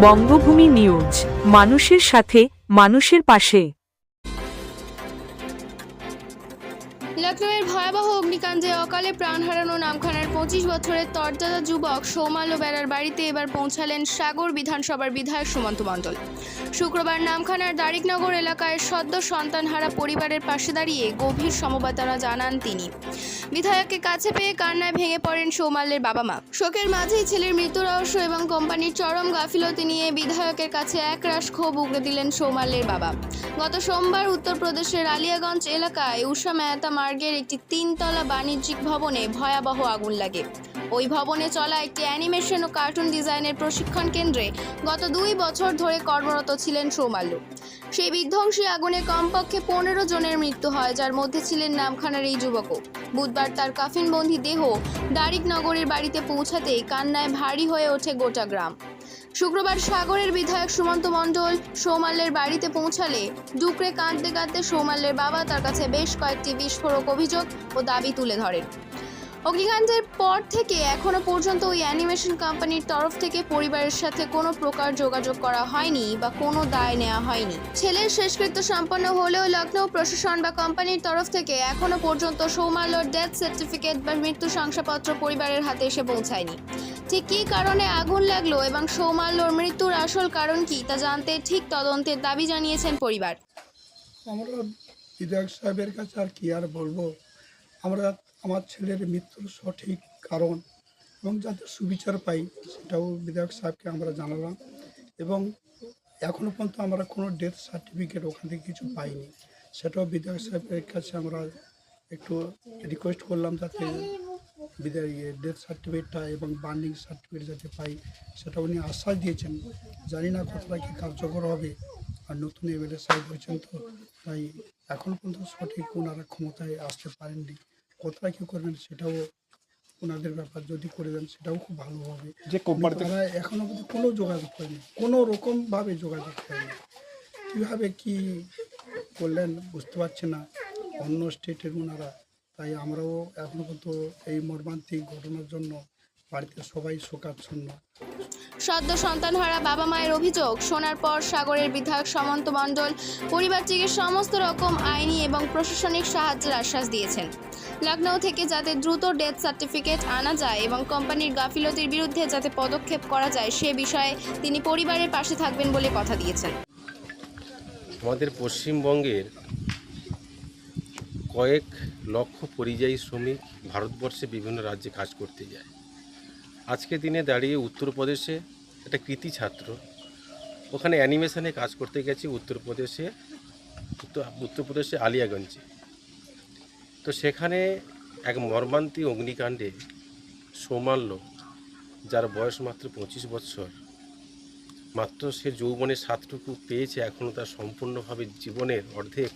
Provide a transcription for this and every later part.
বঙ্গভূমি news, মানুষের সাথে, মানুষের পাশে। লখনউয়ের ভয়াবহ অগ্নিকাণ্ডে অকালে প্রাণ হারানো নামখানার 25 বছরের তরতাজা যুবক সৌমাল্য বেরার বাড়িতে এবার পৌঁছালেন সাগর বিধানসভার বিধায়ক সুমন্ত মণ্ডল। শুক্রবার নামখানার দারিকনগর এলাকায় সদ্য সন্তানহারা পরিবারের পাশে দাঁড়িয়ে গভীর সমবেদনা জানান তিনি। বিধায়ককে কাছে পেয়ে কান্নায় ভেঙে পড়েন সৌমাল্যের বাবা মা। শোকের মাঝেই ছেলের মৃত্যু রহস্য এবং কোম্পানির চরম গাফিলতি নিয়ে বিধায়কের কাছে একরাশ ক্ষোভ উগরে দিলেন সৌমাল্যের বাবা। গত সোমবার উত্তরপ্রদেশের আলিয়াগঞ্জ এলাকায় উষা মেহতা মার্গের একটি 3তলা বাণিজ্যিক ভবনে ভয়াবহ আগুন লাগে। ওই ভবনে চলা একটি অ্যানিমেশন ও কার্টুন ডিজাইনের প্রশিক্ষণ কেন্দ্রে গত 2 বছর ধরে কর্মরত ছিলেন সৌমাল্য। সেই বিধ্বংসী আগুনে কমপক্ষে 15 জনের মৃত্যু হয়, যার মধ্যে ছিলেন নামখানার এই যুবকও। বুধবার তার কাফিনবন্দি দেহ দারিকনগরের বাড়িতে পৌঁছাতেই কান্নায় ভারী হয়ে ওঠে গোটা গ্রাম। শুক্রবার সাগরের বিধায়ক সুমন্ত মণ্ডল সৌমাল্যের বাড়িতে পৌঁছালে ডুকরে কাঁদতে কাঁদতে সৌমাল্যের বাবা তার কাছে বেশ কয়েকটি বিস্ফোরক অভিযোগ ও দাবি তুলে ধরেন। অগ্নিকাণ্ডের পর থেকে এখনো পর্যন্ত ওই অ্যানিমেশন কোম্পানির তরফ থেকে পরিবারের সাথে কোনো প্রকার যোগাযোগ করা হয়নি বা কোনো দায় নেওয়া হয়নি। ছেলের শেষকৃত্য সম্পন্ন হলেও লখনৌ প্রশাসন বা কোম্পানির তরফ থেকে এখনো পর্যন্ত সৌমাল্যর ডেথ সার্টিফিকেট বা মৃত্যু শংসাপত্র পরিবারের হাতে এসে পৌঁছায়নি। ঠিক কী কারণে আগুন লাগলো এবং সৌমাল্যর মৃত্যুর আসল কারণ কি তা জানতে ঠিক তদন্তের দাবি জানিয়েছেন পরিবার। আমরা বিধায়ক সাহেবের কাছে আর কি আর বলবো, আমরা আমার ছেলের মৃত্যুর সঠিক কারণ এবং যাতে সুবিচার পাই সেটাও বিধায়ক সাহেবকে আমরা জানালাম। এবং এখনও পর্যন্ত আমরা কোনো ডেথ সার্টিফিকেট ওখান থেকে কিছু পাইনি, সেটাও বিধায়ক সাহেবের কাছে আমরা একটু রিকোয়েস্ট করলাম যাতে ডেথ সার্টিফিকেটটা এবং বার্নিং সার্টিফিকেট যাতে পাই, সেটা উনি আশ্বাস দিয়েছেন। জানি না কতটা কি কার্যকর হবে, আর নতুন এমএলএ সাহেব হয়েছেন তো, তাই এখন পর্যন্ত সঠিক ওনারা ক্ষমতায় আসতে পারেননি। কতটা কী করবেন সেটাও ওনাদের ব্যাপার, যদি করে দেন সেটাও খুব ভালো হবে। যে কোম্পানিতে তারা এখনও পর্যন্ত কোনো যোগাযোগ করেনি, কোনো রকমভাবে যোগাযোগ করেনি। কীভাবে কী করলেন বুঝতে পারছি না অন্য স্টেটের ওনারা। তাই আমরাও এখনও পর্যন্ত এই মর্মান্তিক ঘটনার জন্য বাড়িতে সবাই শোকাচ্ছন্ন। সদ্য সন্তানহারা বাবা মায়ের অভিযোগ শোনার পর সাগরের বিধায়ক সুমন্ত মণ্ডল পরিবারটিকে সমস্ত রকম আইনি এবং প্রশাসনিক সাহায্যের আশ্বাস দিয়েছেন। লখনৌ থেকে যাতে দ্রুত ডেথ সার্টিফিকেট আনা যায় এবং কোম্পানির গাফিলতির বিরুদ্ধে যাতে পদক্ষেপ করা যায় সে বিষয়ে তিনি পরিবারের পাশে থাকবেন বলে কথা দিয়েছেন। আমাদের পশ্চিমবঙ্গের কয়েক লক্ষ পরিযায়ী শ্রমিক ভারতবর্ষে বিভিন্ন রাজ্যে কাজ করতে যায়। আজকে দিনে দাঁড়িয়ে উত্তরপ্রদেশে একটা কৃতি ছাত্র ওখানে অ্যানিমেশনে কাজ করতে গেছে উত্তরপ্রদেশে আলিয়াগঞ্জে। তো সেখানে এক মর্মান্তিক অগ্নিকাণ্ডে সৌমাল্য, যার বয়স মাত্র 25 বছর, মাত্র সে যৌবনের স্বাদটুকু পেয়েছে, এখনও তার সম্পূর্ণভাবে জীবনের অর্ধেক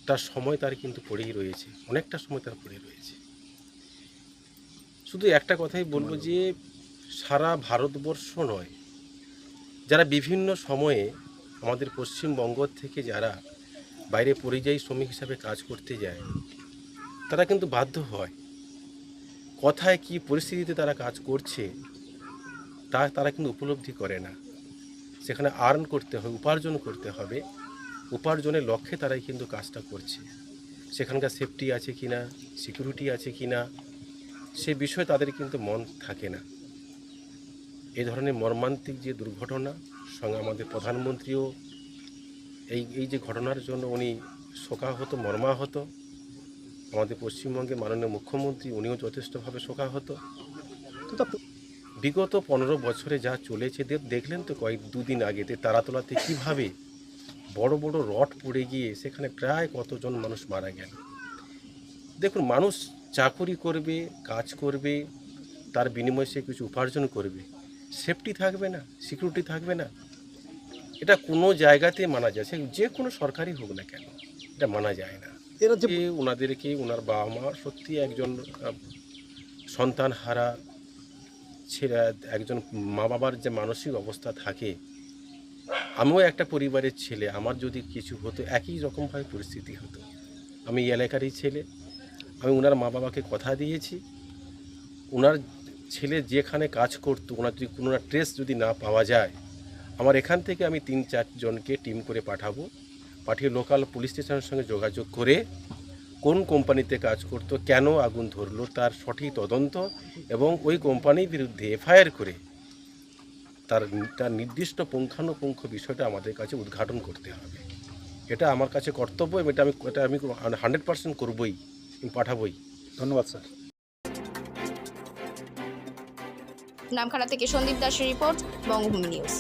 তার সময় তার কিন্তু পড়েই রয়েছে, অনেকটা সময় তার পড়ে রয়েছে। শুধু একটা কথাই বলবো যে সারা ভারতবর্ষ নয়, যারা বিভিন্ন সময়ে আমাদের পশ্চিমবঙ্গ থেকে যারা বাইরে পরিযায়ী শ্রমিক হিসাবে কাজ করতে যায় তারা কিন্তু বাধ্য হয়, কোথায় কী পরিস্থিতিতে তারা কাজ করছে তা তারা কিন্তু উপলব্ধি করে না। সেখানে আর্ন করতে হবে, উপার্জন করতে হবে, উপার্জনের লক্ষ্যে তারাই কিন্তু কাজটা করছে। সেখানকার সেফটি আছে কি না, সিকিউরিটি আছে কি না, সে বিষয়ে তাদের কিন্তু মন থাকে না। এই ধরনের মর্মান্তিক যে দুর্ঘটনা সঙ্গে আমাদের প্রধানমন্ত্রীও এই যে ঘটনার জন্য উনি শোকাহত, মর্মাহত। আমাদের পশ্চিমবঙ্গের মাননীয় মুখ্যমন্ত্রী উনিও যথেষ্টভাবে শোকাহত। বিগত 15 বছরে যা চলেছে দেখলেন তো, দুদিন আগে তারাতলাতে কীভাবে বড় বড় রড পড়ে গিয়ে সেখানে প্রায় কতজন মানুষ মারা গেল। দেখুন, মানুষ চাকরি করবে, কাজ করবে, তার বিনিময়ে সে কিছু উপার্জন করবে, সেফটি থাকবে না, সিকিউরিটি থাকবে না, এটা কোনো জায়গাতে মানা যায়, সে যে কোনো সরকারি হোক না কেন, এটা মানা যায় না। ওনাদেরকে, ওনার বাবা মা সত্যি একজন সন্তানহারা ছেলে, একজন মা বাবার যে মানসিক অবস্থা থাকে, আমিও একটা পরিবারের ছেলে, আমার যদি কিছু হতো একই রকমভাবে পরিস্থিতি হতো। আমি এই এলাকারই ছেলে, আমি ওনার মা বাবাকে কথা দিয়েছি, ওনার ছেলে যেখানে কাজ করতো ওনার যদি কোনো ট্রেস যদি না পাওয়া যায় আমার এখান থেকে আমি 3-4 জনকে টিম করে পাঠাবো, পাঠিয়ে লোকাল পুলিশ স্টেশনের সঙ্গে যোগাযোগ করে কোন কোম্পানিতে কাজ করতো, কেন আগুন ধরলো তার সঠিক তদন্ত এবং ওই কোম্পানির বিরুদ্ধে এফআইআর করে তার নির্দিষ্ট পুঙ্খানুপুঙ্খ বিষয়টা আমাদের কাছে উদ্ঘাটন করতে হবে। এটা আমার কাছে কর্তব্য এবং এটা আমি 100% করবই, আমি পাঠাবই। ধন্যবাদ স্যার। নামখানা থেকে সন্দীপ দাসের রিপোর্ট, বঙ্গভূমি নিউজ।